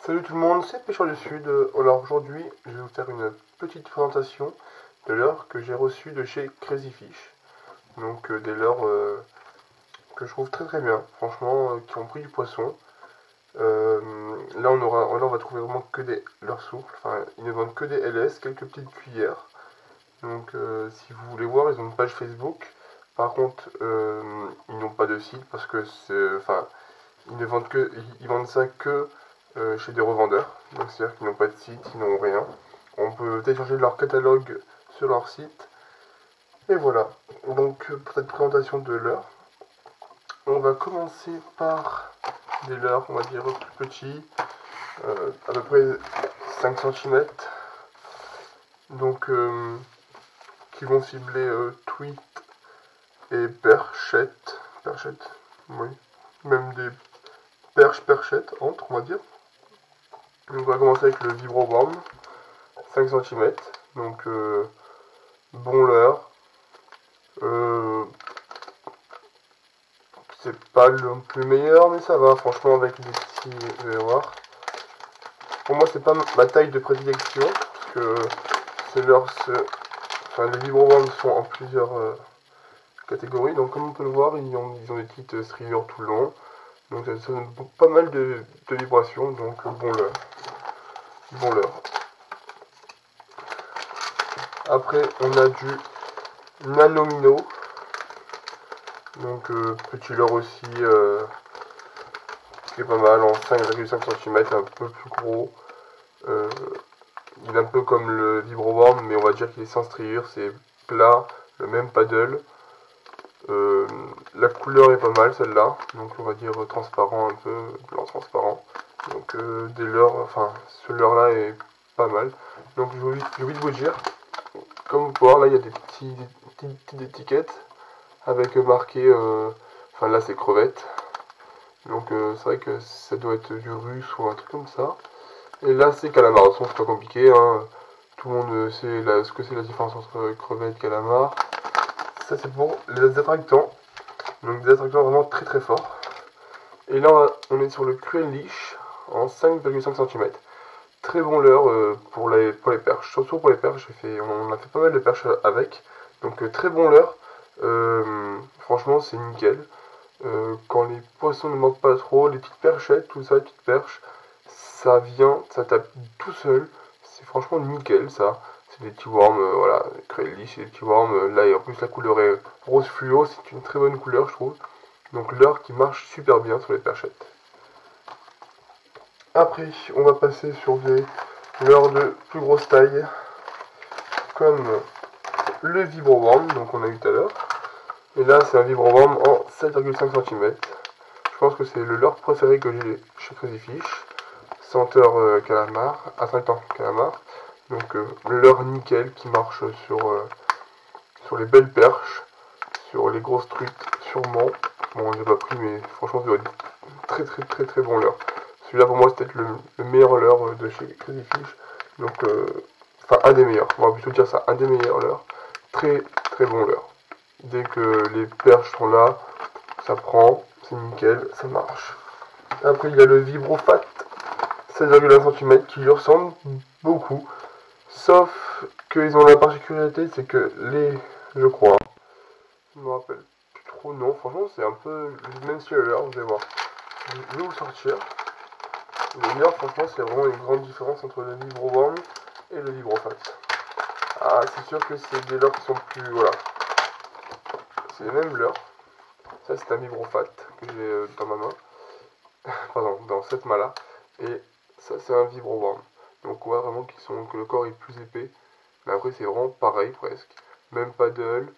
Salut tout le monde, c'est Pêcheur du Sud. Alors aujourd'hui, je vais vous faire une petite présentation de leurres que j'ai reçues de chez Crazy Fish. Donc des leurres que je trouve très très bien, franchement, qui ont pris du poisson. Là on va trouver vraiment que des leurres souples. Enfin, ils ne vendent que des LS, quelques petites cuillères. Donc si vous voulez voir, ils ont une page Facebook. Par contre, ils n'ont pas de site parce que enfin, ils vendent ça que chez des revendeurs. Donc c'est-à-dire qu'ils n'ont pas de site, ils n'ont rien. On peut télécharger leur catalogue sur leur site. Et voilà. Donc pour cette présentation de leurres, on va commencer par des leurres, on va dire plus petits, à peu près 5 cm. Donc qui vont cibler truites et perchettes. Perchettes, oui. Même des perchettes entre, on va dire. Donc on va commencer avec le vibroworm, 5 cm. Donc bon leurre. C'est pas le plus meilleur, mais ça va, franchement, avec des petits, vous allez voir. Pour moi, c'est pas ma taille de prédilection, parce que enfin, les vibroworms sont en plusieurs catégories. Donc comme on peut le voir, ils ont des petites striures tout le long. Donc ça donne pas mal de vibrations, donc bon leurre. Bon leurre. Après, on a du nanomino. Donc petit leurre aussi, qui est pas mal, en 5,5 cm, un peu plus gros. Il est un peu comme le vibroworm, mais on va dire qu'il est sans striure, c'est plat, le même paddle. La couleur est pas mal celle-là, donc on va dire transparent un peu, blanc transparent. Donc des leurres, enfin ce leurre là est pas mal. Donc j'ai oublié de vous dire, comme vous pouvez voir là il y a des petites étiquettes avec marqué, enfin là c'est crevettes. Donc c'est vrai que ça doit être du russe ou un truc comme ça. Et là c'est calamar, de toute façon c'est pas compliqué, hein. Tout le monde sait ce que c'est la différence entre crevettes et calamar. Ça c'est pour les attractants. Donc des attractants vraiment très très forts. Et là on est sur le cruel leash en 5,5 cm. Très bon leurre pour les perches. Surtout pour les perches, on a fait pas mal de perches avec. Donc très bon leurre. Franchement c'est nickel. Quand les poissons ne manquent pas trop, les petites perchettes, tout ça, les petites perches, ça tape tout seul. C'est franchement nickel ça. C'est des petits worms, voilà, Crazy, c'est des petits worms. Là, et en plus la couleur est rose fluo, c'est une très bonne couleur, je trouve. Donc leurre qui marche super bien sur les perchettes. Après, on va passer sur des leurres de plus grosse taille, comme le vibroworm, donc on a eu tout à l'heure. Et là, c'est un vibroworm en 7,5 cm. Je pense que c'est le leurre préféré que j'ai chez Crazy Fish. Senteur calamar, à 5 ans calamar. Donc le leurre nickel qui marche sur les belles perches, sur les grosses truites sûrement. Bon, j'ai pas pris, mais franchement, ça doit être très très très très bon leurre. Celui-là pour moi c'est peut-être le meilleur leurre de chez Crazy Fish. Donc, enfin un des meilleurs, on va plutôt dire ça, un des meilleurs leurres. Très très bon leurre. Dès que les perches sont là, ça prend, c'est nickel, ça marche. Après il y a le Vibrofat 16,1 cm qui lui ressemble beaucoup. Sauf qu'ils ont la particularité, c'est que je crois, je me rappelle plus trop, non, franchement c'est un peu le même style leurre, vous allez voir. Je vais vous sortir. Le leurre, franchement, c'est vraiment une grande différence entre le vibroworm et le vibrofat. Ah, c'est sûr que c'est des leurres qui sont plus, voilà. C'est les mêmes leurres. Ça, c'est un vibrofat que j'ai dans ma main. Pardon, dans cette main-là. Et ça, c'est un vibroworm. Donc, on voit vraiment que le corps est plus épais. Mais après, c'est vraiment pareil, presque. Même paddle.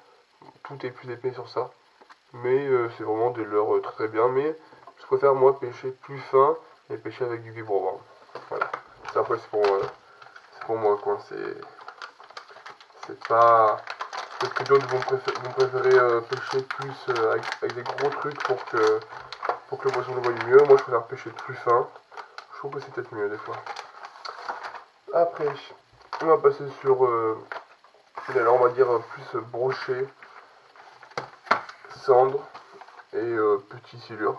Tout est plus épais sur ça. Mais c'est vraiment des leurres très très bien. Mais je préfère, moi, pêcher plus fin et pêcher avec du vibroworm. Voilà. Ça, après, c'est pour moi, quoi. C'est pas. Peut-être que d'autres vont préférer pêcher plus avec des gros trucs pour que le poisson le voie mieux. Moi, je préfère pêcher plus fin. Je trouve que c'est peut-être mieux des fois. Après, on va passer sur alors on va dire plus brochet, cendre et petit silure.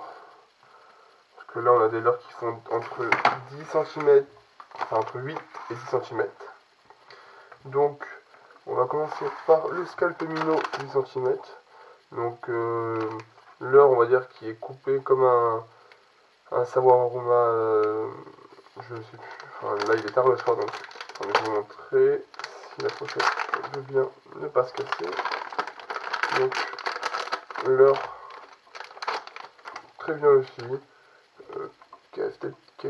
Parce que là on a des leurres qui font entre 10 cm, enfin entre 8 et 10 cm. Donc on va commencer par le scalp minnow 10 cm. Donc leurre, on va dire, qui est coupé comme un Sawaruma, je sais plus, enfin, là il est tard le soir, donc je vais vous montrer si la pochette veut bien ne pas se casser. Donc leurre très bien aussi, qui a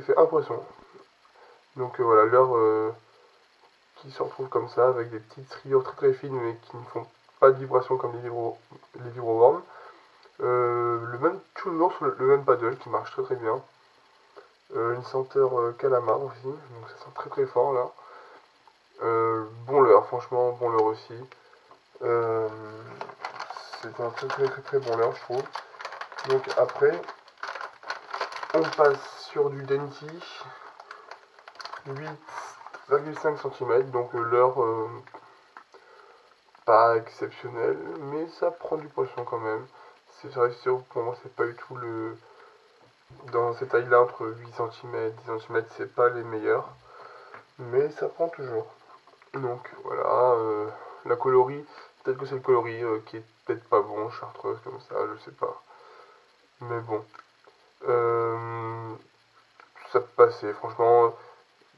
fait un poisson. Donc voilà, leurre qui se retrouve comme ça, avec des petites striures très très fines, mais qui ne font pas de vibration comme les vibroworms. Toujours sur le même paddle qui marche très très bien. Une senteur calamar aussi, donc ça sent très très fort là. Bon leurre, franchement, bon leurre aussi. C'est un très très très très bon leurre, je trouve. Donc après, on passe sur du Denti 8,5 cm, donc leurre pas exceptionnel, mais ça prend du poisson quand même. C'est vrai que pour moi c'est pas du tout le... Dans ces tailles là entre 8 cm, 10 cm, c'est pas les meilleurs, mais ça prend toujours. Donc voilà, la coloris, peut-être que c'est le coloris qui est peut-être pas bon, chartreuse comme ça, je sais pas. Mais bon, ça peut passer, franchement,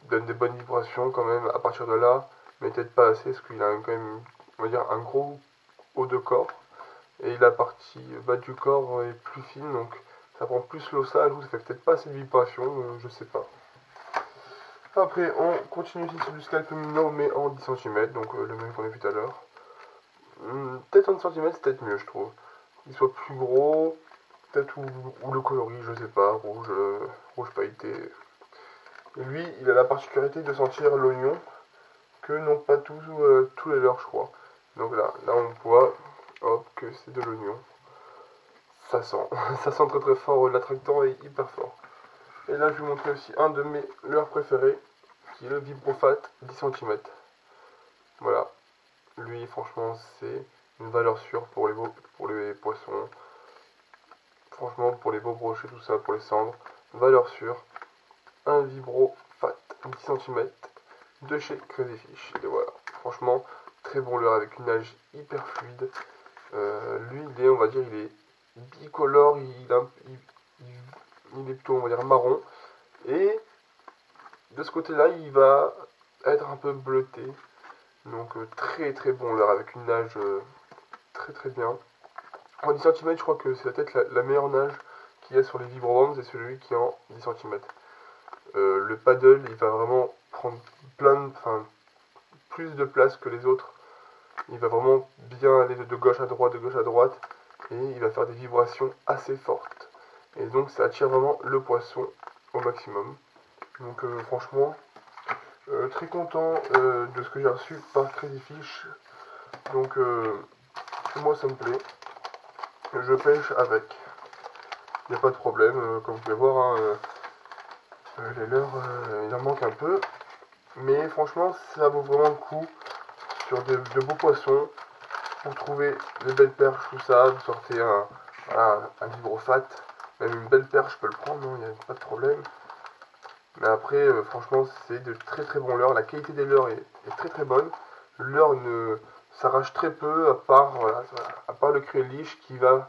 donne des bonnes vibrations quand même à partir de là, mais peut-être pas assez parce qu'il a quand même, on va dire, un gros haut de corps, et la partie bas du corps est plus fine, donc ça prend plus l'ossage, ou ça fait peut-être pas assez de vibrations, je sais pas. Après, on continue ici sur du scalp minnow, mais en 10 cm, donc le même qu'on a vu tout à l'heure. Peut-être en 10 cm, c'est peut-être mieux, je trouve. Qu'il soit plus gros, peut-être ou le coloris, je sais pas, rouge, rouge pailleté. Et lui, il a la particularité de sentir l'oignon, que n'ont pas tous les leurs, je crois. Donc là on voit, hop, que c'est de l'oignon. Ça sent, ça sent très très fort, l'attractant est hyper fort. Et là, je vais vous montrer aussi un de mes leurres préférés, qui est le Vibrofat 10 cm. Voilà. Lui, franchement, c'est une valeur sûre pour les poissons. Franchement, pour les beaux brochets, tout ça, pour les cendres. Valeur sûre. Un Vibrofat 10 cm de chez Crazy Fish. Et voilà. Franchement, très bon leurre avec une nage hyper fluide. Lui, on va dire, il est bicolore. Il est plutôt, on va dire, marron. Et de ce côté-là, il va être un peu bleuté. Donc très très bon leurre avec une nage très très bien. En 10 cm, je crois que c'est peut-être la meilleure nage qu'il y a sur les vibroworms, c'est celui qui est en 10 cm. Le paddle, il va vraiment prendre plus de place que les autres. Il va vraiment bien aller de gauche à droite, et il va faire des vibrations assez fortes. Et donc ça attire vraiment le poisson au maximum. Donc franchement, très content de ce que j'ai reçu par Crazy Fish. Donc moi ça me plaît. Je pêche avec. Il n'y a pas de problème. Comme vous pouvez voir, hein, les leurres, il en manque un peu. Mais franchement, ça vaut vraiment le coup sur de beaux poissons. Pour trouver des belles perches, tout ça, vous sortez un vibrofat. Même une belle perche, je peux le prendre, il n'y a pas de problème. Mais après, franchement, c'est de très très bons leurres. La qualité des leurres est très très bonne. Le leurre ne s'arrache très peu, à part le créliche qui ce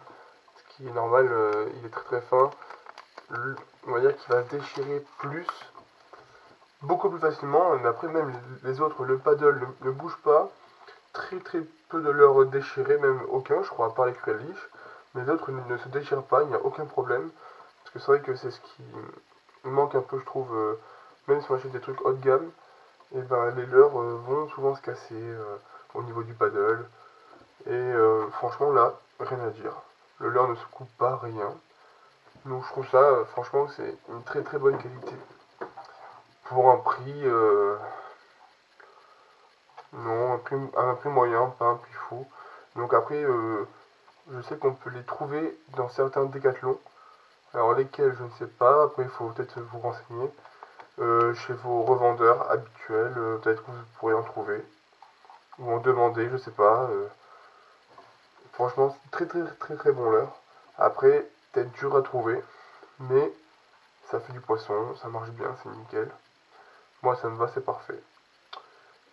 qui est normal, il est très très fin. On va dire qu'il va se déchirer beaucoup plus facilement. Mais après, même les autres, le paddle ne bouge pas. Très très peu de leurres déchirés, même aucun, je crois, à part les créliches. Mais les autres ne se déchirent pas, il n'y a aucun problème. Parce que c'est vrai que c'est ce qui manque un peu, je trouve, même si on achète des trucs haut de gamme, et ben les leurres vont souvent se casser au niveau du paddle. Et franchement là, rien à dire. Le leurre ne se coupe pas, rien. Donc je trouve ça, franchement, c'est une très très bonne qualité. Pour un prix, non, un prix moyen, pas un prix fou. Donc après, je sais qu'on peut les trouver dans certains décathlons. Alors lesquels, je ne sais pas. Après, il faut peut-être vous renseigner. Chez vos revendeurs habituels, peut-être que vous pourrez en trouver. Ou en demander, je sais pas. Franchement, c'est très très très très bon leurre. Après, peut-être dur à trouver. Mais ça fait du poisson, ça marche bien, c'est nickel. Moi ça me va, c'est parfait.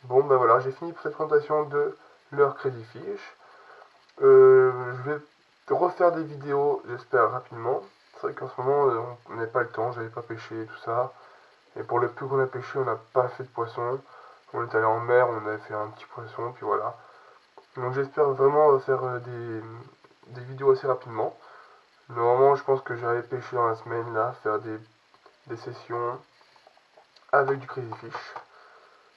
Bon ben voilà, j'ai fini pour cette présentation de leur Crazy Fish. Je vais refaire des vidéos, j'espère rapidement. C'est vrai qu'en ce moment on n'avait pas le temps, j'avais pas pêché et tout ça. Et pour le peu qu'on a pêché, on n'a pas fait de poisson. On est allé en mer, on avait fait un petit poisson, puis voilà. Donc j'espère vraiment faire des vidéos assez rapidement. Normalement, je pense que j'allais pêcher dans la semaine, là, faire des sessions avec du Crazy Fish.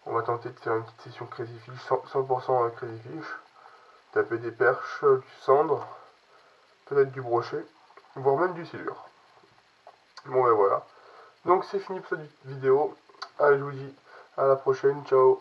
On va tenter de faire une petite session Crazy Fish, 100% avec Crazy Fish. Taper des perches, du cendre, peut-être du brochet, voire même du silure. Bon ben voilà. Donc c'est fini pour cette vidéo. Allez, je vous dis à la prochaine, ciao.